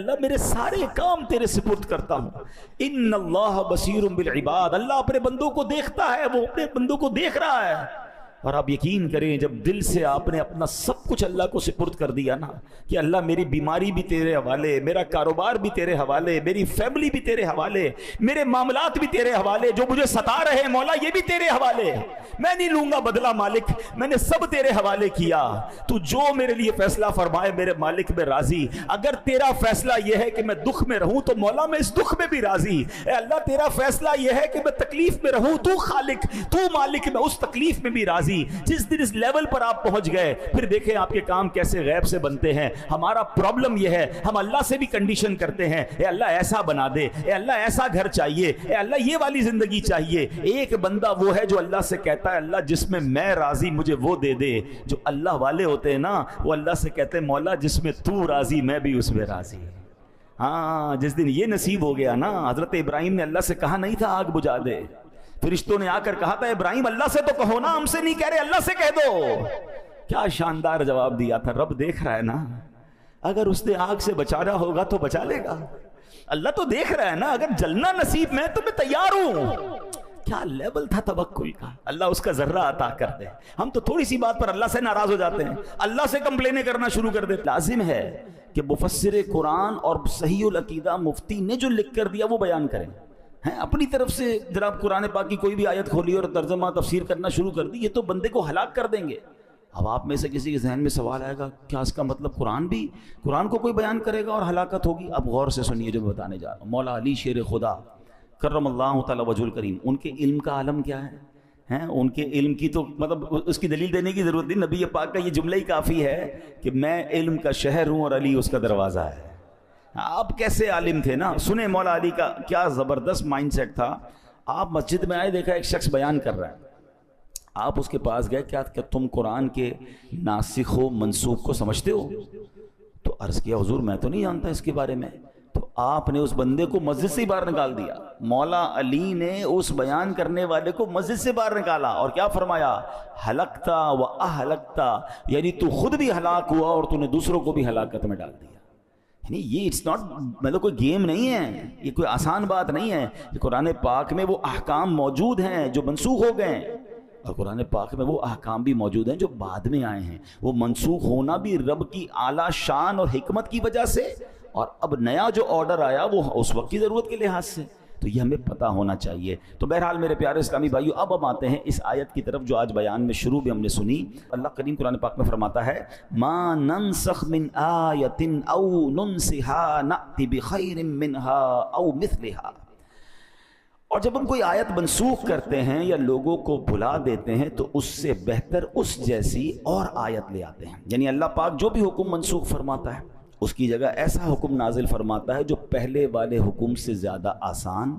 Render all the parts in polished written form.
اللہ میرے سارے کام تیرے سپرد کرتا ہوں. ان اللہ بصیر بالعباد، اللہ اپنے بندوں کو دیکھتا ہے، وہ اپنے بندوں کو دیکھ رہا ہے. اور آپ یقین کریں جب دل سے آپ نے اپنا سب کچھ اللہ کو سپرد کر دیا نا کہ اللہ میری بیماری بھی تیرے حوالے، میرا کاروبار بھی تیرے حوالے، میری فیملی بھی تیرے حوالے، میرے معاملات بھی تیرے حوالے، جو مجھے ستا رہے ہیں مولا یہ بھی تیرے حوالے، میں نہیں لوں گا بدلہ مالک، میں نے سب تیرے حوالے کیا، تو جو میرے لیے فیصلہ فرمائے میرے مالک میں راضی. اگر تیرا فیصلہ یہ ہے کہ میں دکھ میں رہوں تو مولا میں اس دکھ میں بھی راضی. اے اللہ تیرا فیصلہ یہ ہے کہ میں تکلیف میں رہوں، تو خالق تو مالک، میں اس تکلیف میں بھی راضی. جس دن اس لیول پر آپ پہنچ گئے پھر دیکھیں آپ کے کام کیسے غیب سے بنتے ہیں. ہمارا پرابلم یہ ہے ہم اللہ سے بھی کنڈیشن کرتے ہیں، اے اللہ ایسا بنا دے، اے اللہ ایسا گھر چاہیے، اے اللہ یہ والی زندگی چاہیے. ایک بندہ وہ ہے جو اللہ سے کہتا ہے اللہ جس میں میں راضی مجھے وہ دے دے. جو اللہ والے ہوتے ہیں نا وہ اللہ سے کہتے ہیں مولا جس میں تو راضی میں بھی اس میں راضی. ہاں جس دن یہ نصیب ہو گیا نا، حضرت ابراہیم نے اللہ سے کہا نہیں تھا آگ بجھا دے، فرشتوں نے آ کر کہا تھا ابراہیم اللہ سے تو کہو نا، ہم سے نہیں کہہ رہے اللہ سے کہہ دو. کیا شاندار جواب دیا تھا. رب دیکھ رہا ہے نا، اگر اس نے آگ سے بچانا ہوگا تو بچا لے گا. اللہ تو دیکھ رہا ہے نا، اگر جلنا نصیب میں تو میں تیار ہوں. کیا لیول تھا توکل کا. اللہ اس کا ذرہ عطا کر دے. ہم تو تھوڑی سی بات پر اللہ سے ناراض ہو جاتے ہیں، اللہ سے کمپلینیں کرنا شروع کر دیتے. لازم ہے کہ مفسر قرآن اور صحیح العقیدہ مفتی نے جو لکھ کر دیا وہ بیان کریں. ہیں اپنی طرف سے جناب قرآن پاک کی کوئی بھی آیت کھولی اور ترجمہ تفسیر کرنا شروع کر دی، یہ تو بندے کو ہلاک کر دیں گے. اب آپ میں سے کسی کے ذہن میں سوال آئے گا کیا اس کا مطلب قرآن کو کوئی بیان کرے گا اور ہلاکت ہوگی؟ اب غور سے سنیے جو میں بتانے جا رہا ہوں. مولا علی شیر خدا کرم اللہ تعالی وجہ الکریم، ان کے علم کا عالم کیا ہے؟ ہیں ان کے علم کی تو مطلب اس کی دلیل دینے کی ضرورت نہیں. نبی پاک کا یہ جملہ ہی کافی ہے کہ میں علم کا شہر ہوں اور علی اس کا دروازہ ہے. آپ کیسے عالم تھے نا. سنیں مولا علی کا کیا زبردست مائنڈ سیٹ تھا. آپ مسجد میں آئے، دیکھا ایک شخص بیان کر رہا ہے، آپ اس کے پاس گئے، کیا تم قرآن کے ناسخ و منسوخ کو سمجھتے ہو؟ تو عرض کیا حضور میں تو نہیں جانتا اس کے بارے میں. تو آپ نے اس بندے کو مسجد سے باہر نکال دیا. مولا علی نے اس بیان کرنے والے کو مسجد سے باہر نکالا اور کیا فرمایا؟ ہلکتا و اہلکتا، یعنی تو خود بھی ہلاک ہوا اور تو نے دوسروں کو بھی ہلاکت میں ڈال دیا. یہ اٹس ناٹ مطلب کوئی گیم نہیں ہے، یہ کوئی آسان بات نہیں ہے. قرآن پاک میں وہ احکام موجود ہیں جو منسوخ ہو گئے ہیں، اور قرآن پاک میں وہ احکام بھی موجود ہیں جو بعد میں آئے ہیں. وہ منسوخ ہونا بھی رب کی اعلیٰ شان اور حکمت کی وجہ سے، اور اب نیا جو آرڈر آیا وہ اس وقت کی ضرورت کے لحاظ سے. تو یہ ہمیں پتہ ہونا چاہیے. تو بہرحال میرے پیارے اسلامی بھائیو، اب ہم آتے ہیں اس آیت کی طرف جو آج بیان میں شروع بھی ہم نے سنی. اللہ کریم قرآن پاک میں فرماتا ہے ما ننسخ من آیت او ننسها نأتی بخیر منہا او مثلہا. اور جب ہم کوئی آیت منسوخ کرتے ہیں یا لوگوں کو بھلا دیتے ہیں تو اس سے بہتر اس جیسی اور آیت لے آتے ہیں. یعنی اللہ پاک جو بھی حکم منسوخ فرماتا ہے اس کی جگہ ایسا حکم نازل فرماتا ہے جو پہلے والے حکم سے زیادہ آسان،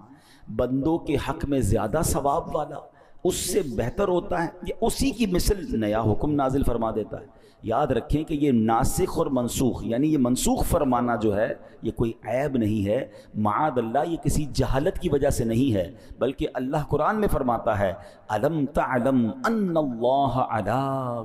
بندوں کے حق میں زیادہ ثواب والا، اس سے بہتر ہوتا ہے. یہ اسی کی مثل نیا حکم نازل فرما دیتا ہے. یاد رکھیں کہ یہ ناسخ اور منسوخ، یعنی یہ منسوخ فرمانا جو ہے یہ کوئی عیب نہیں ہے، معاذ اللہ یہ کسی جہالت کی وجہ سے نہیں ہے، بلکہ اللہ قرآن میں فرماتا ہے الم تعلم ان اللہ علی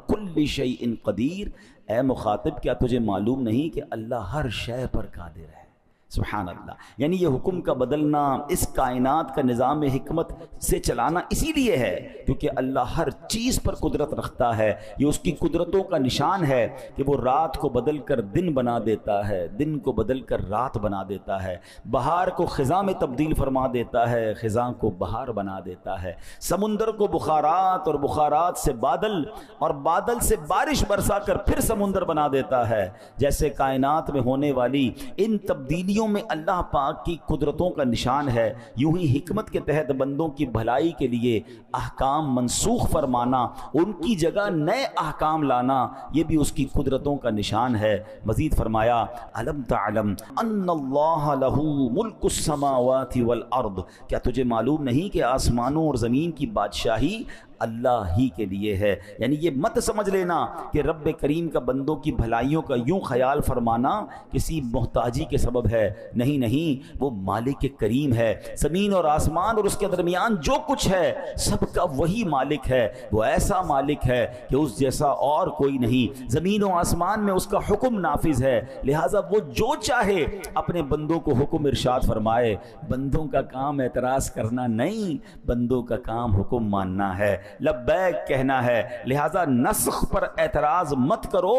کل شیء قدیر. اے مخاطب کیا تجھے معلوم نہیں کہ اللہ ہر شے پر قادر ہے. سبحان اللہ. یعنی یہ حکم کا بدلنا، اس کائنات کا نظام حکمت سے چلانا اسی لیے ہے کیونکہ اللہ ہر چیز پر قدرت رکھتا ہے. یہ اس کی قدرتوں کا نشان ہے کہ وہ رات کو بدل کر دن بنا دیتا ہے، دن کو بدل کر رات بنا دیتا ہے، بہار کو خزاں میں تبدیل فرما دیتا ہے، خزاں کو بہار بنا دیتا ہے، سمندر کو بخارات اور بخارات سے بادل اور بادل سے بارش برسا کر پھر سمندر بنا دیتا ہے. جیسے کائنات میں ہونے والی ان تبدیلیوں میں اللہ پاک کی قدرتوں کا نشان ہے، یوں ہی حکمت کے تحت بندوں کی بھلائی کے لیے احکام منسوخ فرمانا، ان کی جگہ نئے احکام لانا، یہ بھی اس کی قدرتوں کا نشان ہے. مزید فرمایا الم تعلم ان اللہ لہ ملک السماوات والارض. کیا تجھے معلوم نہیں کہ آسمانوں اور زمین کی بادشاہی اللہ ہی کے لیے ہے. یعنی یہ مت سمجھ لینا کہ رب کریم کا بندوں کی بھلائیوں کا یوں خیال فرمانا کسی محتاجی کے سبب ہے. نہیں نہیں، وہ مالک کریم ہے. زمین اور آسمان اور اس کے درمیان جو کچھ ہے سب کا وہی مالک ہے. وہ ایسا مالک ہے کہ اس جیسا اور کوئی نہیں. زمین و آسمان میں اس کا حکم نافذ ہے، لہٰذا وہ جو چاہے اپنے بندوں کو حکم ارشاد فرمائے. بندوں کا کام اعتراض کرنا نہیں، بندوں کا کام حکم ماننا ہے، لبیک کہنا ہے. لہٰذا نسخ پر اعتراض مت کرو،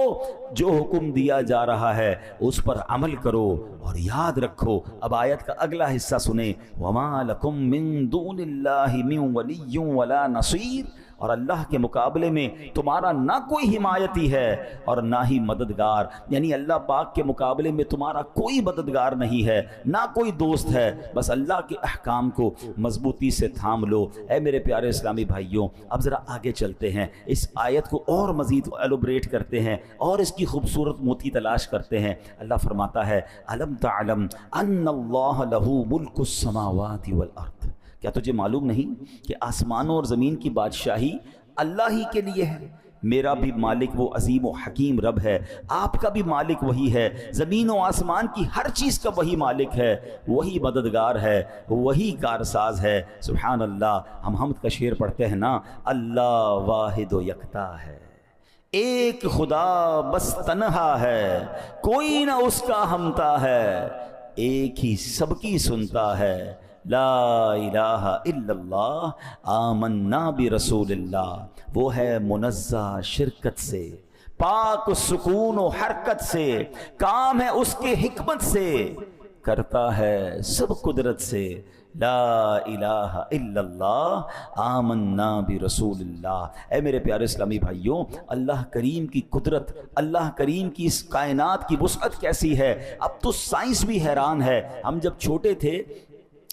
جو حکم دیا جا رہا ہے اس پر عمل کرو. اور یاد رکھو، اب آیت کا اگلا حصہ سنیں، وَمَا لَكُم مِّن دُونِ اللَّهِ مِن وَلِيٌّ وَلَا نَصِيرٍ. اور اللہ کے مقابلے میں تمہارا نہ کوئی حمایتی ہے اور نہ ہی مددگار. یعنی اللہ پاک کے مقابلے میں تمہارا کوئی مددگار نہیں ہے، نہ کوئی دوست ہے. بس اللہ کے احکام کو مضبوطی سے تھام لو. اے میرے پیارے اسلامی بھائیوں، اب ذرا آگے چلتے ہیں، اس آیت کو اور مزید ایلوبریٹ کرتے ہیں اور اس کی خوبصورت موتی تلاش کرتے ہیں. اللہ فرماتا ہے، الم تعلم ان اللہ لہ ملک السماوات والارض. کیا تجھے معلوم نہیں کہ آسمانوں اور زمین کی بادشاہی اللہ ہی کے لیے ہے؟ میرا بھی مالک وہ عظیم و حکیم رب ہے، آپ کا بھی مالک وہی ہے. زمین و آسمان کی ہر چیز کا وہی مالک ہے، وہی مددگار ہے، وہی کارساز ہے. سبحان اللہ. ہم حمد کا شعر پڑھتے ہیں نا، اللہ واحد و یکتا ہے، ایک خدا بس تنہا ہے، کوئی نہ اس کا ہمتا ہے، ایک ہی سب کی سنتا ہے. لا الہ الا اللہ آمنا برسول اللہ. وہ ہے منزہ شرکت سے، پاک سکون و حرکت سے، کام ہے اس کے حکمت سے، کرتا ہے سب قدرت سے. لا الہ الا اللہ آمنا برسول اللہ. اے میرے پیارے اسلامی بھائیوں، اللہ کریم کی قدرت، اللہ کریم کی اس کائنات کی وسعت کیسی ہے. اب تو سائنس بھی حیران ہے. ہم جب چھوٹے تھے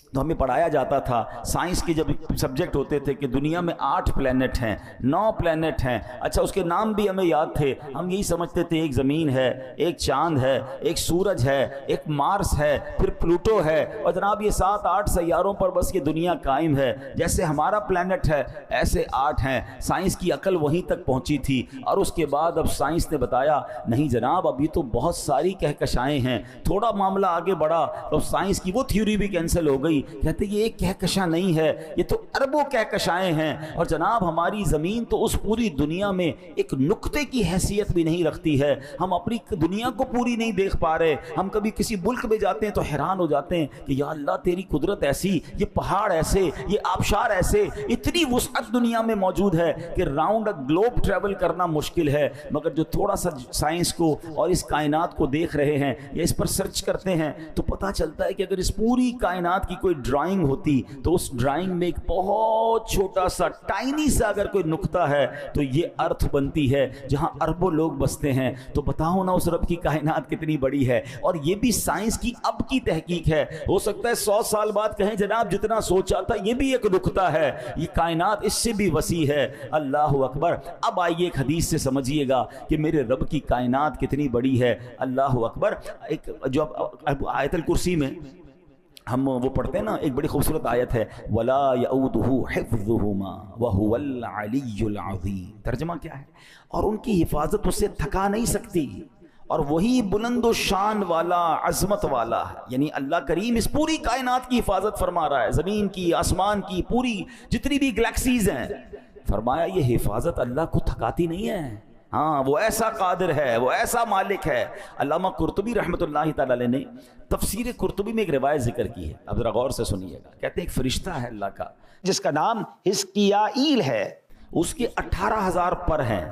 تو ہمیں پڑھایا جاتا تھا، سائنس کے جب سبجیکٹ ہوتے تھے کہ دنیا میں 8 پلینٹ ہیں، 9 پلینٹ ہیں. اچھا، اس کے نام بھی ہمیں یاد تھے. ہم یہی سمجھتے تھے ایک زمین ہے، ایک چاند ہے، ایک سورج ہے، ایک مارس ہے، پھر پلوٹو ہے، اور جناب یہ 7-8 سیاروں پر بس یہ دنیا قائم ہے. جیسے ہمارا پلینٹ ہے ایسے 8 ہیں. سائنس کی عقل وہیں تک پہنچی تھی، اور اس کے بعد اب سائنس نے بتایا نہیں جناب، اب یہ تو بہت ساری کہکشائیں ہیں. تھوڑا معاملہ آگے بڑھا تو سائنس کی وہ تھیوری بھی کینسل ہو گئی. کہتے یہ ایک کہکشاں نہیں ہے، یہ تو اربوں کہکشائیں ہیں. اور جناب ہماری زمین تو اس پوری دنیا میں ایک نقطے کی حیثیت بھی نہیں رکھتی ہے. ہم اپنی دنیا کو پوری نہیں دیکھ پا رہے. ہم کبھی کسی ملک میں جاتے ہیں تو حیران ہو جاتے ہیں کہ یا اللہ تیری قدرت ایسی، یہ پہاڑ ایسے، یہ آبشار ایسے، اتنی وسعت دنیا میں موجود ہے کہ راؤنڈ گلوب ٹریول کرنا مشکل ہے. مگر جو تھوڑا سا سائنس کو اور اس کائنات کو دیکھ رہے ہیں یا اس پر سرچ کرتے ہیں تو پتہ چلتا ہے کہ اگر اس پوری کائنات کی کوئی ڈرائنگ ہوتی تو اس ڈرائنگ میں ایک بہت چھوٹا سا ٹائنی سا اگر کوئی نقطہ ہے تو یہ ارتھ بنتی ہے جہاں اربوں لوگ بستے ہیں. تو بتاؤ نا اس رب کی کائنات کتنی بڑی ہے. اور یہ بھی سائنس کی اب کی تحقیق ہے. ہو سکتا ہے 100 سال بعد کہیں جناب جتنا سوچا تھا یہ بھی ایک نقطہ ہے، یہ کائنات اس سے بھی وسیع ہے. اللہ اکبر. اب آئیے ایک حدیث سے سمجھیے گا کہ میرے رب کی کائنات کتنی بڑی ہے. اللہ اکبر. ایک جو آیت الکرسی میں ہم وہ پڑھتے ہیں نا، ایک بڑی خوبصورت آیت ہے، وَلَا يَعُودُهُ حِفْظُهُمَا وَهُوَ الْعَلِيُّ الْعَظِيمُ. ترجمہ کیا ہے؟ اور ان کی حفاظت اسے تھکا نہیں سکتی، اور وہی بلند و شان والا، عظمت والا ہے. یعنی اللہ کریم اس پوری کائنات کی حفاظت فرما رہا ہے، زمین کی، آسمان کی، پوری جتنی بھی گلیکسیز ہیں. فرمایا یہ حفاظت اللہ کو تھکاتی نہیں ہے. ہاں، وہ ایسا قادر ہے، وہ ایسا مالک ہے. علامہ قرطبی رحمۃ اللہ تعالی علیہ نے تفسیر قرطبی میں ایک روایت ذکر کی ہے، اب ذرا غور سے سنیے گا. کہتے ہیں ایک فرشتہ ہے اللہ کا جس کا نام حزقیائیل ہے. اس کے 18,000 پر ہیں،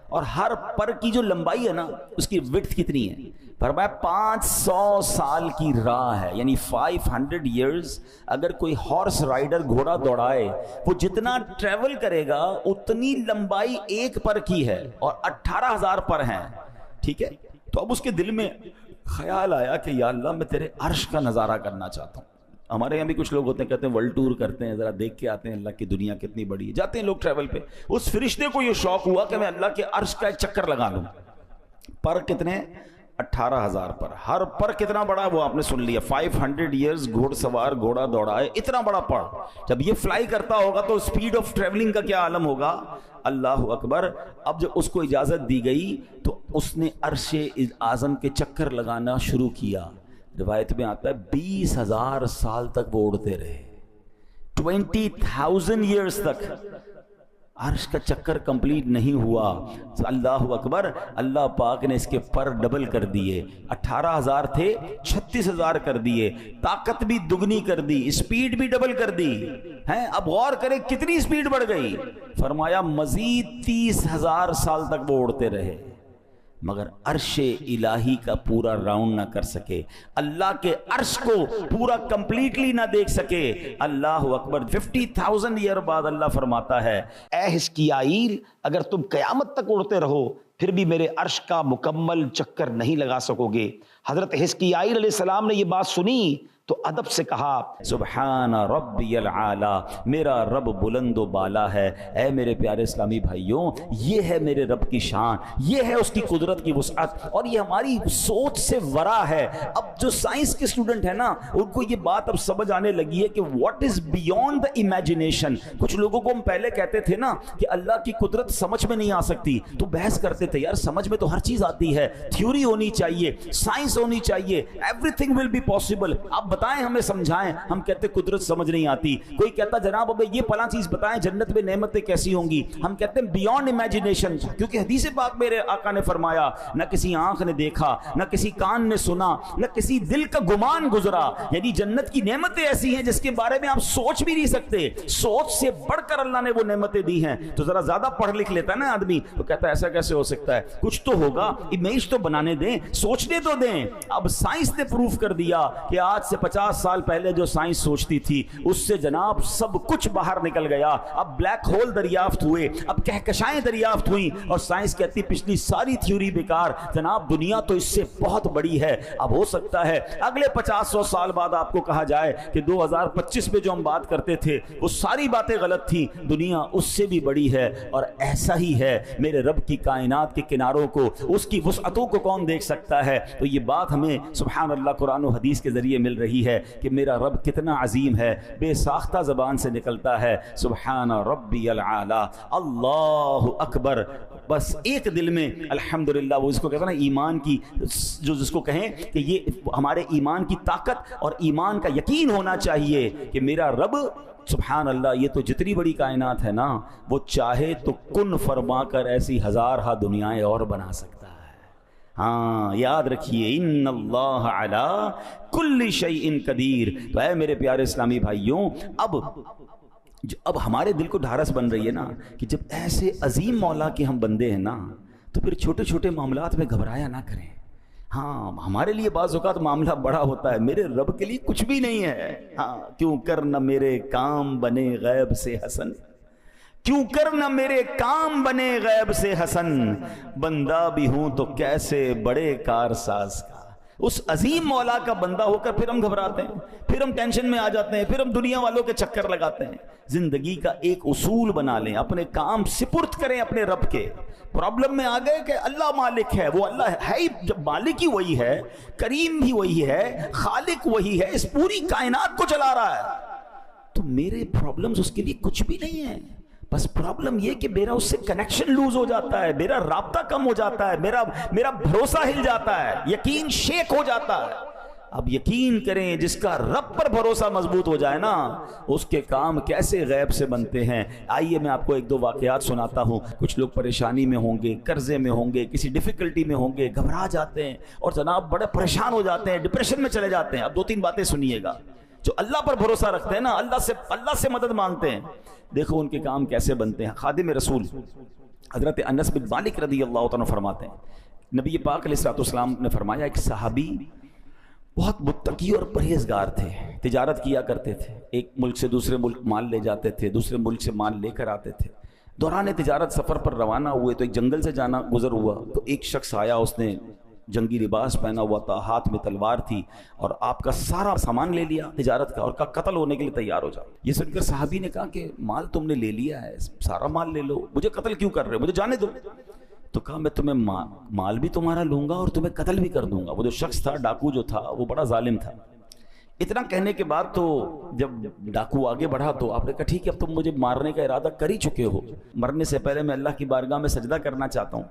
اور ہر پر کی جو لمبائی ہے نا اس کی وڈتھ کتنی ہے؟ فرمایا 500 سال کی راہ ہے. یعنی 500 ایئرز. اگر کوئی ہارس رائڈر گھوڑا دوڑائے وہ جتنا ٹریول کرے گا اتنی لمبائی ایک پر کی ہے، اور 18,000 پر ہیں. ٹھیک ہے. تو اب اس کے دل میں خیال آیا کہ یا اللہ میں تیرے عرش کا نظارہ کرنا چاہتا ہوں. ہمارے یہاں بھی کچھ لوگ ہوتے ہیں کہتے ہیں ورلڈ ٹور کرتے ہیں، ذرا دیکھ کے آتے ہیں اللہ کی دنیا کتنی بڑی ہے. جاتے ہیں لوگ ٹریول پہ. اس فرشتے کو یہ شوق ہوا کہ میں اللہ کے عرش کا ایک چکر لگا لوں. پر کتنے؟ 18,000 پر. ہر پر کتنا بڑا وہ آپ نے سن لیا, 500 ایئرز گھوڑ سوار گھوڑا دوڑائے, اتنا بڑا پر. جب یہ فلائی کرتا ہوگا تو سپیڈ آف ٹریولنگ کا کیا عالم ہوگا. اللہ اکبر. اب جب اس کو اجازت دی گئی تو اس نے عرش اعظم کے چکر لگانا شروع کیا. روایت میں آتا ہے 20,000 سال تک وہ اڑتے رہے, 20,000 ایئرز تک عرش کا چکر کمپلیٹ نہیں ہوا. اللہ اکبر. اللہ پاک نے اس کے پر ڈبل کر دیے, 18,000 تھے 36,000 کر دیے, طاقت بھی دگنی کر دی, اسپیڈ بھی ڈبل کر دی ہیں. اب غور کریں کتنی اسپیڈ بڑھ گئی. فرمایا مزید 30,000 سال تک وہ اڑتے رہے, مگر عرش الہی کا پورا راؤنڈ نہ کر سکے, اللہ کے عرش کو پورا کمپلیٹلی نہ دیکھ سکے. اللہ اکبر. 50,000 ایئر بعد اللہ فرماتا ہے اے حزقیائیل اگر تم قیامت تک اڑتے رہو پھر بھی میرے عرش کا مکمل چکر نہیں لگا سکو گے. حضرت حزقیائیل علیہ السلام نے یہ بات سنی تو ادب سے کہا سبحان ربی العالی, میرا رب بلند و بالا ہے. اے میرے پیارے اسلامی بھائیوں, یہ ہے میرے رب کی شان, یہ ہے اس کی قدرت کی وسعت, اور یہ ہماری سوچ سے ورا ہے. اب جو سائنس کے اسٹوڈنٹ ہیں نا ان کو یہ بات اب سمجھ آنے لگی ہے کہ what is beyond the imagination. کچھ لوگوں کو ہم پہلے کہتے تھے نا کہ اللہ کی قدرت سمجھ میں نہیں آ سکتی, تو بحث کرتے تھے یار سمجھ میں تو ہر چیز آتی ہے, تھیوری ہونی چاہیے, سائنس ہونی چاہیے, everything will be possible. آپ بتائیں, ہمیں سمجھائیں. ہم کہتے قدرت سمجھ نہیں آتی. کوئی کہتا جناب ابے یہ فلاں چیز بتائیں جنت میں نعمتیں کیسی ہوں گی. ہم کہتے ہیں بیونڈ امیجنیشن, کیونکہ حدیث پاک میرے آقا نے فرمایا نہ کسی آنکھ نے دیکھا, نہ کسی کان نے سنا, نہ کسی دل کا گمان گزرا. یعنی جنت کی نعمتیں ایسی ہیں جس کے بارے میں آپ سوچ بھی نہیں سکتے. سوچ سے بڑھ کر اللہ نے وہ نعمتیں دی ہیں. تو ذرا زیادہ پڑھ لکھ لیتا ہے نا آدمی تو کہتا ہے ایسا کیسے ہو سکتا ہے, کچھ تو ہوگا, امیج تو بنانے دیں, سوچنے تو دیں. اب سائنس نے پروف کر دیا کہ آج سے 50 سال پہلے جو سائنس سوچتی تھی اس سے جناب سب کچھ باہر نکل گیا. اب بلیک ہول دریافت ہوئے, اب کہکشائیں دریافت ہوئیں, اور سائنس کہتی پچھلی ساری تھیوری بیکار. جناب دنیا تو اس سے بہت بڑی ہے. اب ہو سکتا ہے اگلے 50-100 سال بعد آپ کو کہا جائے کہ 2025 میں جو ہم بات کرتے تھے وہ ساری باتیں غلط تھیں, دنیا اس سے بھی بڑی ہے. اور ایسا ہی ہے میرے رب کی کائنات کے کناروں کو, اس کی وسعتوں کو کون دیکھ سکتا ہے. تو یہ بات ہمیں سبحان اللہ قرآن و حدیث کے ذریعے مل رہی ہے کہ میرا رب کتنا عظیم ہے. بے ساختہ زبان سے نکلتا ہے سبحان ربی العالی, اللہ اکبر. بس ایک دل میں الحمدللہ, وہ اس کو کہتا ہے نا ایمان کی, جو جس کو کہیں کہ یہ ہمارے ایمان کی طاقت اور ایمان کا یقین ہونا چاہیے کہ میرا رب سبحان اللہ یہ تو جتنی بڑی کائنات ہے نا وہ چاہے تو کن فرما کر ایسی ہزارہ دنیایں اور بنا سکتا ہے. ہاں یاد رکھیے ان اللہ علی کل شیء قدیر. تو اے میرے پیارے اسلامی بھائیوں, اب ہمارے دل کو ڈھارس بن رہی ہے نا کہ جب ایسے عظیم مولا کے ہم بندے ہیں نا تو پھر چھوٹے چھوٹے معاملات میں گھبرایا نہ کریں. ہاں ہمارے لیے بعض اوقات معاملہ بڑا ہوتا ہے, میرے رب کے لیے کچھ بھی نہیں ہے. ہاں کیوں کر نہ میرے کام بنے غیب سے حسن, کیوں کر نہ میرے کام بنے غیب سے حسن, بندہ بھی ہوں تو کیسے بڑے کارساز کا. اس عظیم مولا کا بندہ ہو کر پھر ہم گھبراتے ہیں, پھر ہم ٹینشن میں آ جاتے ہیں, پھر ہم دنیا والوں کے چکر لگاتے ہیں. زندگی کا ایک اصول بنا لیں, اپنے کام سپرد کریں اپنے رب کے. پرابلم میں آ گئے کہ اللہ مالک ہے, وہ اللہ ہے ہی, جب مالک ہی وہی ہے, کریم بھی وہی ہے, خالق وہی ہے, اس پوری کائنات کو چلا رہا ہے, تو میرے پرابلمز اس کے لیے کچھ بھی نہیں ہیں. بس پرابلم یہ کہ میرا اس سے کنیکشن لوز ہو جاتا ہے, میرا رابطہ کم ہو جاتا ہے, میرا بھروسہ ہل جاتا ہے, یقین شیک ہو جاتا ہے. اب یقین کریں جس کا رب پر بھروسہ مضبوط ہو جائے نا اس کے کام کیسے غیب سے بنتے ہیں. آئیے میں آپ کو 1-2 واقعات سناتا ہوں. کچھ لوگ پریشانی میں ہوں گے, قرضے میں ہوں گے, کسی ڈیفیکلٹی میں ہوں گے, گھبرا جاتے ہیں اور جناب بڑے پریشان ہو جاتے ہیں, ڈپریشن میں چلے جاتے ہیں. اب 2-3 باتیں سنیے گا. جو اللہ پر بھروسہ رکھتے ہیں نا, اللہ سے مدد مانگتے ہیں, دیکھو ان کے کام کیسے بنتے ہیں. خادم رسول حضرت انس بن مالک رضی اللہ تعالیٰ فرماتے ہیں, نبی پاک علیہ الصلوۃ والسلام نے فرمایا ایک صحابی بہت متقی اور پرہیزگار تھے, تجارت کیا کرتے تھے, ایک ملک سے دوسرے ملک مال لے جاتے تھے, دوسرے ملک سے مال لے کر آتے تھے. دوران تجارت سفر پر روانہ ہوئے تو ایک جنگل سے جانا گزر ہوا, تو ایک شخص آیا, اس نے جنگی لباس پہنا ہوا تھا, ہاتھ میں تلوار تھی, اور آپ کا سارا سامان لے لیا تجارت کا اور کہا قتل ہونے کے لیے تیار ہو جاؤ. یہ سن کر صحابی نے کہا کہ مال تم نے لے لیا ہے, سارا مال لے لو, مجھے قتل کیوں کر رہے ہو, مجھے جانے دو. تو کہا میں تمہیں مال بھی تمہارا لوں گا اور تمہیں قتل بھی کر دوں گا. وہ جو شخص تھا ڈاکو جو تھا وہ بڑا ظالم تھا. اتنا کہنے کے بعد تو جب ڈاکو آگے بڑھا تو آپ نے کہا ٹھیک ہے اب تم مجھے مارنے کا ارادہ کر ہی چکے ہو, مرنے سے پہلے میں اللہ کی بارگاہ میں سجدہ کرنا چاہتا ہوں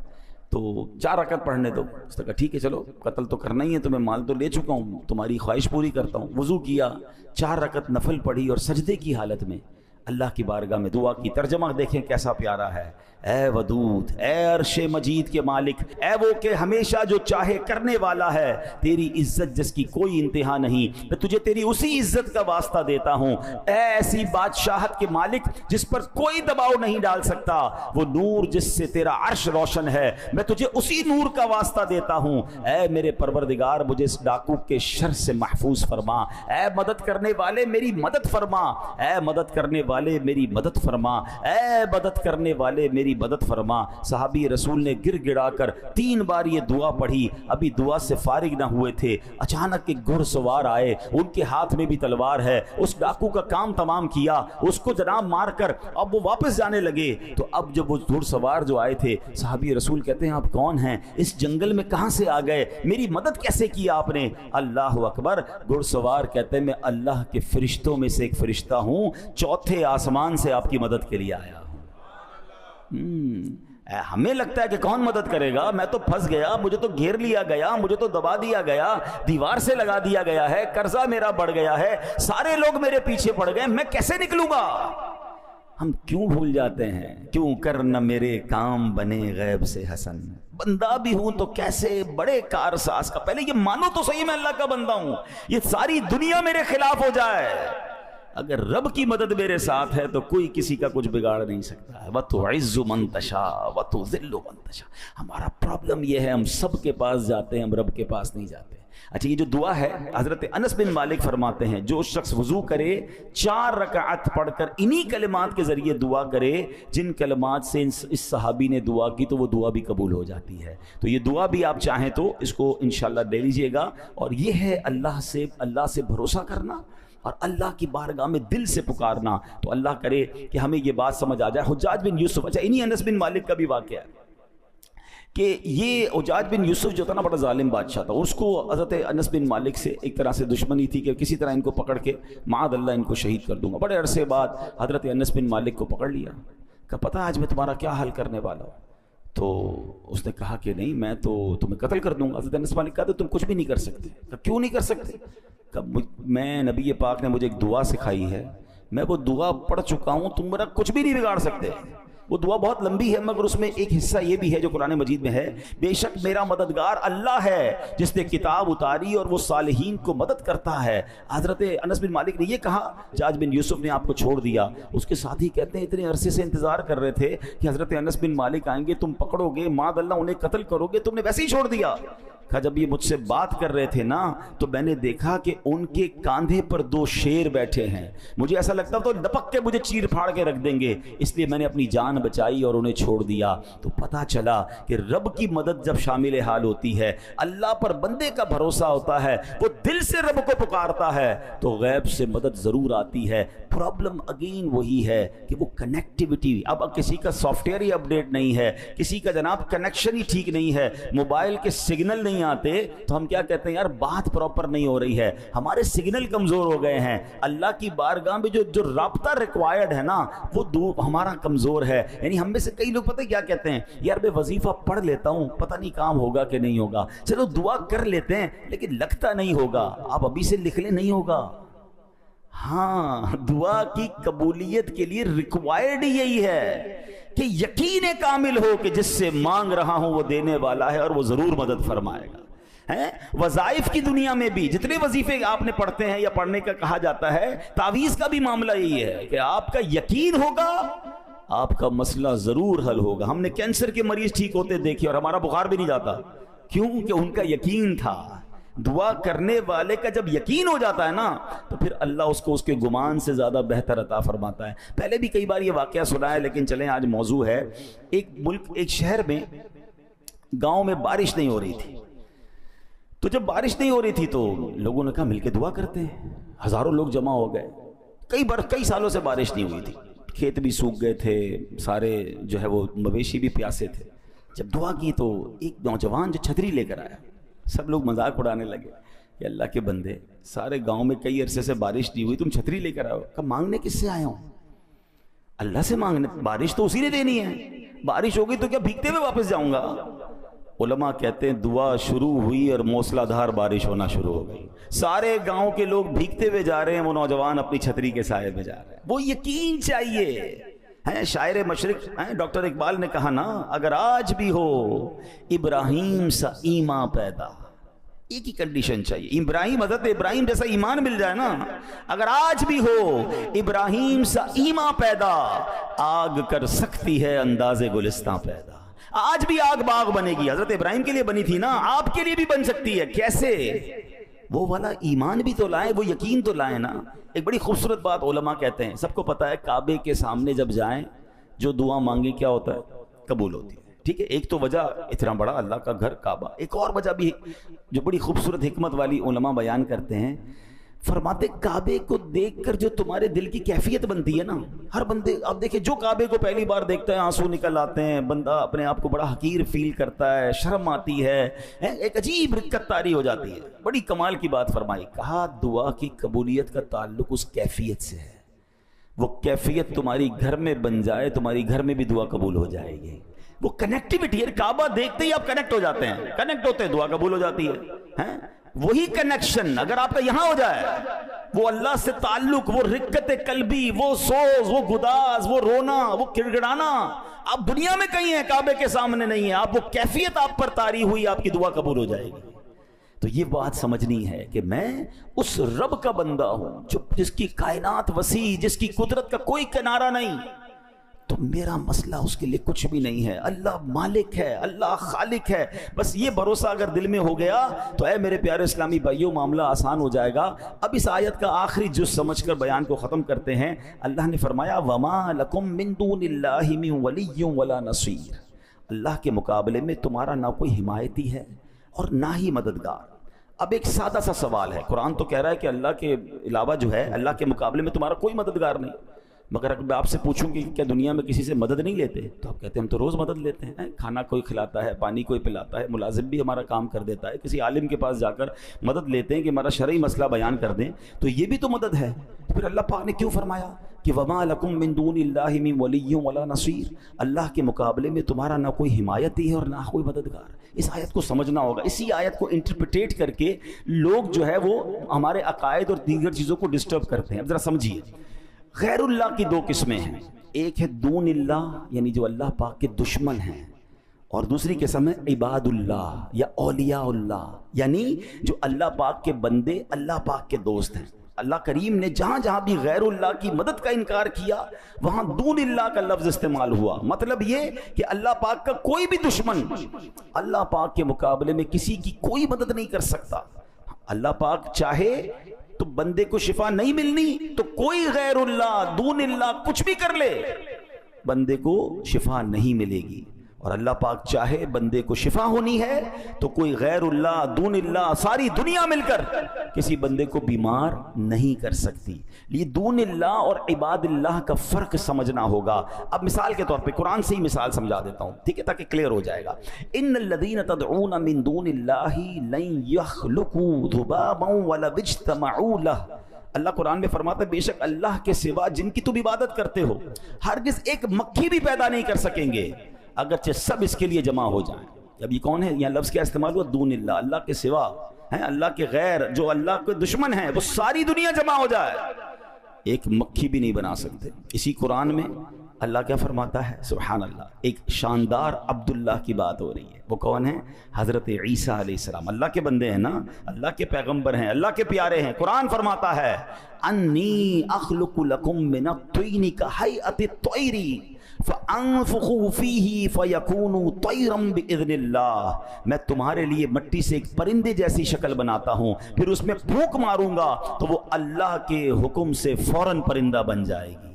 تو 4 رکعت پڑھنے دو. اس نے کہا ٹھیک ہے چلو قتل تو کرنا ہی ہے, تمہیں مال تو لے چکا ہوں, تمہاری خواہش پوری کرتا ہوں. وضو کیا, 4 رکعت نفل پڑھی اور سجدے کی حالت میں اللہ کی بارگاہ میں دعا کی. ترجمہ دیکھیں کیسا پیارا ہے. اے ودود, اے عرش مجید کے مالک, اے وہ کہ ہمیشہ جو چاہے کرنے والا ہے, تیری عزت جس کی کوئی انتہا نہیں, میں تجھے تیری اسی عزت کا واسطہ دیتا ہوں. اے ایسی بادشاہت کے مالک جس پر کوئی دباؤ نہیں ڈال سکتا, وہ نور جس سے تیرا عرش روشن ہے, میں تجھے اسی نور کا واسطہ دیتا ہوں. اے میرے پروردگار مجھے اس ڈاکو کے شر سے محفوظ فرما. اے مدد کرنے والے میری مدد فرما, اے مدد کرنے والے میری مدد فرما, اے مدد کرنے والے میری مدد فرما. صحابی رسول نے گر گڑا کر 3 بار یہ دعا پڑھی. ابھی دعا سے فارغ نہ ہوئے تھے, اچانک ایک گھڑ سوار آئے, ان کے ہاتھ میں بھی تلوار ہے. اس ڈاکو کا کام تمام کیا, اس کو جناب مار کر اب وہ واپس جانے لگے. تو اب جب وہ گھڑ سوار جو آئے تھے, صحابی رسول کہتے ہیں آپ کون ہیں, اس جنگل میں کہاں سے آ گئے, میری مدد کیسے کی آپ نے؟ اللہ اکبر. گھڑ سوار کہتے ہیں میں اللہ کے فرشتوں میں سے ایک فرشتہ ہوں, 4تھے آسمان سے آپ کی مدد کے لیے آیا. ہمیں لگتا ہے کہ کون مدد کرے گا, میں تو پھنس گیا, مجھے تو گھیر لیا گیا, مجھے تو دبا دیا گیا, دیوار سے لگا دیا گیا ہے, قرضہ میرا بڑھ گیا ہے, سارے لوگ میرے پیچھے پڑ گئے, میں کیسے نکلوں گا؟ ہم کیوں بھول جاتے ہیں, کیوں کر نہ میرے کام بنے غیب سے حسن, بندہ بھی ہوں تو کیسے بڑے کارساز کا, پہلے یہ مانو تو صحیح میں اللہ کا بندہ ہوں, یہ ساری دنیا میرے خلاف ہو جائے, اگر رب کی مدد میرے ساتھ ہے تو کوئی کسی کا کچھ بگاڑ نہیں سکتا ہے. وَتُعِزُّ مَن تَشَاءُ وَتُذِلُّ مَن تَشَاءُ. ہمارا پرابلم یہ ہے ہم سب کے پاس جاتے ہیں, ہم رب کے پاس نہیں جاتے. اچھا یہ جو دعا ہے, حضرت انس بن مالک فرماتے ہیں جو شخص وضو کرے 4 رکعت پڑھ کر انہی کلمات کے ذریعے دعا کرے جن کلمات سے اس صحابی نے دعا کی, تو وہ دعا بھی قبول ہو جاتی ہے. تو یہ دعا بھی آپ چاہیں تو اس کو انشاءاللہ لے لیجئے گا. اور یہ ہے اللہ سے بھروسہ کرنا اور اللہ کی بارگاہ میں دل سے پکارنا. تو اللہ کرے کہ ہمیں یہ بات سمجھ آ جائے. حجاج بن یوسف, اچھا انہی انس بن مالک کا بھی واقعہ ہے کہ یہ حجاج بن یوسف جو تھا نا بڑا ظالم بادشاہ تھا, اس کو حضرت انس بن مالک سے ایک طرح سے دشمنی تھی کہ کسی طرح ان کو پکڑ کے معاذ اللہ ان کو شہید کر دوں گا. بڑے عرصے بعد حضرت انس بن مالک کو پکڑ لیا, کہ پتہ آج میں تمہارا کیا حل کرنے والا ہوں. تو اس نے کہا کہ نہیں میں تو تمہیں قتل کر دوں گا. حضرت انس مالک کہا تم کچھ بھی نہیں کر سکتے. کہ کیوں نہیں کر سکتے؟ کہ میں نبی پاک نے مجھے ایک دعا سکھائی ہے, میں وہ دعا پڑھ چکا ہوں, تم میرا کچھ بھی نہیں بگاڑ سکتے. وہ دعا بہت لمبی ہے مگر اس میں ایک حصہ یہ بھی ہے جو قرآن مجید میں ہے, بے شک میرا مددگار اللہ ہے جس نے کتاب اتاری اور وہ صالحین کو مدد کرتا ہے. حضرت انس بن مالک نے یہ کہا, حجاج بن یوسف نے آپ کو چھوڑ دیا. اس کے ساتھی کہتے ہیں اتنے عرصے سے انتظار کر رہے تھے کہ حضرت انس بن مالک آئیں گے, تم پکڑو گے, معاذ اللہ انہیں قتل کرو گے, تم نے ویسے ہی چھوڑ دیا. کہا جب یہ مجھ سے بات کر رہے تھے نا تو میں نے دیکھا کہ ان کے کاندھے پر 2 شیر بیٹھے ہیں, مجھے ایسا لگتا تو لپک کے مجھے چیر پھاڑ کے رکھ دیں گے, اس لیے میں نے اپنی جان بچائی اور انہیں چھوڑ دیا. تو پتہ چلا کہ رب کی مدد جب شامل حال ہوتی ہے, اللہ پر بندے کا بھروسہ ہوتا ہے, وہ دل سے رب کو پکارتا ہے, تو غیب سے مدد ضرور آتی ہے. پرابلم اگین وہی ہے کہ وہ کنیکٹیوٹی, اب کسی کا سافٹ ویئر ہی اپڈیٹ نہیں ہے, کسی کا جناب کنیکشن ہی ٹھیک نہیں ہے, موبائل کے سگنل نہیں آتے, تو ہم کیا کہتے ہیں یار بات پراپر نہیں ہو رہی ہے, ہمارے سگنل کمزور ہو گئے ہیں. اللہ کی بارگاہ میں جو رابطہ ریکوائرڈ ہے نا وہ ہمارا کمزور ہے. یعنی ہم میں سے کئی لوگ پتہ کیا کہتے ہیں, یار میں وظیفہ پڑھ لیتا ہوں, پتہ نہیں کام ہوگا کہ نہیں ہوگا, چلو دعا کر لیتے ہیں لیکن لگتا نہیں ہوگا. آپ ابھی سے لکھ لیں نہیں ہوگا. ہاں دعا کی قبولیت کے لیے ریکوائرڈ یہی ہے کہ یقین کامل ہو کہ جس سے مانگ رہا ہوں وہ دینے والا ہے اور وہ ضرور مدد فرمائے گا. وظائف کی دنیا میں بھی جتنے وظیفے آپ نے پڑھتے ہیں یا پڑھنے کا کہا جاتا ہے, تعویذ کا بھی معاملہ یہی ہے کہ آپ کا یقین ہوگا آپ کا مسئلہ ضرور حل ہوگا. ہم نے کینسر کے مریض ٹھیک ہوتے دیکھے اور ہمارا بخار بھی نہیں جاتا, کیوں کہ ان کا یقین تھا. دعا کرنے والے کا جب یقین ہو جاتا ہے نا تو پھر اللہ اس کو اس کے گمان سے زیادہ بہتر عطا فرماتا ہے. پہلے بھی کئی بار یہ واقعہ سنا ہے لیکن چلیں آج موضوع ہے. ایک شہر میں گاؤں میں بارش نہیں ہو رہی تھی, تو جب بارش نہیں ہو رہی تھی تو لوگوں نے کہا مل کے دعا کرتے ہیں. ہزاروں لوگ جمع ہو گئے. کئی سالوں سے بارش نہیں ہوئی تھی, کھیت بھی سوکھ گئے تھے, سارے جو ہے وہ مویشی بھی پیاسے تھے. جب دعا کی تو ایک نوجوان جو چھتری لے کر آیا، سب لوگ مذاق اڑانے لگے کہ اللہ کے بندے، سارے گاؤں میں کئی عرصے سے بارش نہیں ہوئی، تم چھتری لے کر آؤ۔ کہا مانگنے کس سے آیا ہوں؟ اللہ سے مانگنے، بارش تو اسی نے دینی ہے، بارش ہوگی تو کیا بھیگتے ہوئے واپس جاؤں گا؟ علماء کہتے ہیں دعا شروع ہوئی اور موسلا دھار بارش ہونا شروع ہو گئی، سارے گاؤں کے لوگ بھیگتے ہوئے جا رہے ہیں، وہ نوجوان اپنی چھتری کے سائے میں جا رہے ہیں۔ وہ یقین چاہیے ہے، شاعر مشرق ڈاکٹر اقبال نے کہا نا، اگر آج بھی ہو ابراہیم سا ایمان پیدا، ایک ہی کنڈیشن چاہیے، ابراہیم، حضرت ابراہیم جیسا ایمان مل جائے نا، اگر آج بھی ہو ابراہیم سا ایمان پیدا، آگ کر سکتی ہے انداز گلستان پیدا۔ آج بھی آگ باغ بنے گی، حضرت ابراہیم کے لیے بنی تھی نا، آپ کے لیے بھی بن سکتی ہے۔ کیسے؟ وہ والا ایمان بھی تو لائیں، وہ یقین تو لائیں نا۔ ایک بڑی خوبصورت بات علماء کہتے ہیں، سب کو پتا ہے کعبے کے سامنے جب جائیں جو دعا مانگیں کیا ہوتا ہے؟ قبول ہوتی ہے۔ ٹھیک ہے، ایک تو وجہ اتنا بڑا اللہ کا گھر کعبہ، ایک اور وجہ بھی جو بڑی خوبصورت حکمت والی علماء بیان کرتے ہیں، فرماتے کعبے کو دیکھ کر جو تمہارے دل کی کیفیت بنتی ہے نا، ہر بندے، آپ دیکھیں جو کعبے کو پہلی بار دیکھتا ہے آنسو نکل آتے ہیں، بندہ اپنے آپ کو بڑا حقیر فیل کرتا ہے، شرم آتی ہے، ایک عجیب رکت طاری ہو جاتی ہے۔ بڑی کمال کی بات فرمائی، کہا دعا کی قبولیت کا تعلق اس کیفیت سے ہے، وہ کیفیت تمہاری گھر میں بن جائے، تمہاری گھر میں بھی دعا قبول ہو جائے گی۔ وہ کنیکٹیوٹی ہے، کعبہ دیکھتے ہی آپ کنیکٹ ہو جاتے ہیں، کنیکٹ ہوتے ہیں، دعا قبول ہو جاتی ہے۔ وہی کنیکشن اگر آپ کا یہاں ہو جائے، وہ اللہ سے تعلق، وہ رقت قلبی، وہ سوز، وہ گداز، وہ رونا، وہ گڑگڑانا، آپ دنیا میں کہیں ہیں، کعبے کے سامنے نہیں ہیں، آپ وہ کیفیت آپ پر طاری ہوئی، آپ کی دعا قبول ہو جائے گی۔ تو یہ بات سمجھنی ہے کہ میں اس رب کا بندہ ہوں جس کی کائنات وسیع، جس کی قدرت کا کوئی کنارہ نہیں، تو میرا مسئلہ اس کے لیے کچھ بھی نہیں ہے۔ اللہ مالک ہے، اللہ خالق ہے، بس یہ بھروسہ اگر دل میں ہو گیا تو اے میرے پیارے اسلامی بھائیوں، معاملہ آسان ہو جائے گا۔ اب اس آیت کا آخری جز سمجھ کر بیان کو ختم کرتے ہیں۔ اللہ نے فرمایا وَمَا لَكُم مِّن دُونِ اللَّهِ مِن وَلِيٌّ وَلَا نَصِيرٌ، اللہ کے مقابلے میں تمہارا نہ کوئی حمایتی ہے اور نہ ہی مددگار۔ اب ایک سادہ سا سوال ہے، قرآن تو کہہ رہا ہے کہ اللہ کے علاوہ جو ہے، اللہ کے مقابلے میں تمہارا کوئی مددگار نہیں، مگر اگر میں آپ سے پوچھوں کہ کیا دنیا میں کسی سے مدد نہیں لیتے، تو آپ کہتے ہیں ہم تو روز مدد لیتے ہیں، کھانا کوئی کھلاتا ہے، پانی کوئی پلاتا ہے، ملازم بھی ہمارا کام کر دیتا ہے، کسی عالم کے پاس جا کر مدد لیتے ہیں کہ ہمارا شرعی مسئلہ بیان کر دیں، تو یہ بھی تو مدد ہے۔ تو پھر اللہ پاک نے کیوں فرمایا کہ وَمَا لَكُم مِّن دُونِ اللَّهِ مِن وَلِيٌّ وَلَا نَصِيرٌ، اللہ کے مقابلے میں تمہارا نہ کوئی حمایتی ہے اور نہ کوئی مددگار۔ اس آیت کو سمجھنا ہوگا، اسی آیت کو انٹرپریٹ کر کے لوگ جو ہے وہ ہمارے عقائد اور دیگر چیزوں کو ڈسٹرب کرتے ہیں۔ اب ذرا سمجھیے، غیر اللہ کی دو قسمیں ہیں، ایک ہے دون اللہ یعنی جو اللہ پاک کے دشمن ہیں، اور دوسری قسم ہے عباد اللہ یا اولیاء اللہ یعنی جو اللہ پاک کے بندے، اللہ پاک کے دوست ہیں۔ اللہ کریم نے جہاں جہاں بھی غیر اللہ کی مدد کا انکار کیا وہاں دون اللہ کا لفظ استعمال ہوا، مطلب یہ کہ اللہ پاک کا کوئی بھی دشمن اللہ پاک کے مقابلے میں کسی کی کوئی مدد نہیں کر سکتا۔ اللہ پاک چاہے تو بندے کو شفا نہیں ملنی تو کوئی غیر اللہ دون اللہ کچھ بھی کر لے، بندے کو شفا نہیں ملے گی، اور اللہ پاک چاہے بندے کو شفا ہونی ہے تو کوئی غیر اللہ دون اللہ ساری دنیا مل کر کسی بندے کو بیمار نہیں کر سکتی۔ یہ دون اللہ اور عباد اللہ کا فرق سمجھنا ہوگا۔ اب مثال کے طور پہ قرآن سے ہی مثال سمجھا دیتا ہوں، ٹھیک ہے، تاکہ کلیئر ہو جائے گا۔ ان الذین تدعون من دون اللہ لن یخلقوا ذبابا ولو اجتمعوا لہ، اللہ قرآن میں فرماتا ہے بے شک اللہ کے سوا جن کی تم عبادت کرتے ہو ہرگز ایک مکھی بھی پیدا نہیں کر سکیں گے اگرچہ سب اس کے لیے جمع ہو جائیں۔ اب یہ کون ہے؟ یہاں لفظ کیا استعمال ہوا؟ دون اللہ، اللہ کے سوا ہیں، اللہ کے غیر جو اللہ کے دشمن ہیں وہ ساری دنیا جمع ہو جائے ایک مکھی بھی نہیں بنا سکتے۔ اسی قرآن میں اللہ کیا فرماتا ہے؟ سبحان اللہ، ایک شاندار عبداللہ کی بات ہو رہی ہے۔ وہ کون ہے؟ حضرت عیسیٰ علیہ السلام، اللہ کے بندے ہیں نا، اللہ کے پیغمبر ہیں، اللہ کے پیارے ہیں۔ قرآن فرماتا ہے انی اخلق لکم من الطین کہیئۃ الطیر فانفخ فیہ فیکون طیرا باذن اللہ، میں تمہارے لیے مٹی سے ایک پرندے جیسی شکل بناتا ہوں، پھر اس میں پھونک ماروں گا تو وہ اللہ کے حکم سے فوراً پرندہ بن جائے گی۔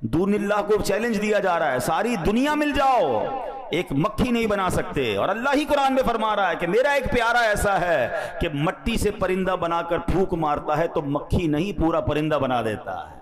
دون اللہ کو چیلنج دیا جا رہا ہے، ساری دنیا مل جاؤ ایک مکھی نہیں بنا سکتے، اور اللہ ہی قرآن میں فرما رہا ہے کہ میرا ایک پیارا ایسا ہے کہ مٹی سے پرندہ بنا کر پھونک مارتا ہے تو مکھی نہیں پورا پرندہ بنا دیتا ہے۔